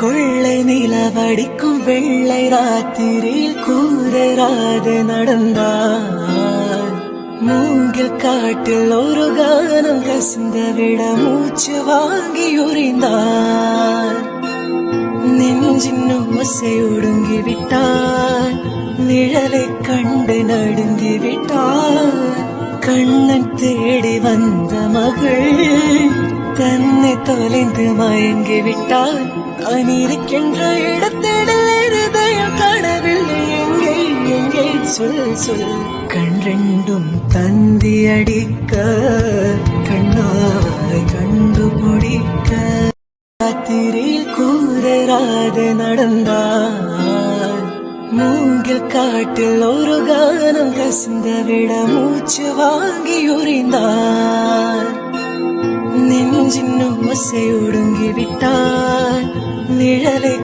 கொள்ளை நிலவடிக்கும் வெள்ளை ராத்திரியில் கூதராது நடந்தார். மூங்கில் காட்டில் ஒரு கானம் கசிந்த விட மூச்சு வாங்கி உறிந்தார். நெஞ்சின் ஓசை ஒடுங்கி விட்டார். நிழலை கண்டு நடுங்கி விட்டார். கண்ணன் தேடி வந்த மகள் தன்னை தொலைந்து மயங்கி விட்டார். நான் இருக்கின்ற இடத்திடல் இருதயம் காணவில்லை. எங்கே எங்கே சொல் சொல். கண் ரெண்டும் தந்தி அடிக்க கண்ணாய் கண்டுபிடிக்க ராத்திரியில் கூதராது நடந்தார். மூங்கில் காட்டில் ஒரு கானம் கசிந்த விட மூச்சு வாங்கி உறிந்தார். நெஞ்சின் ஓசை ஒடுங்கி விட்டார். நிழலை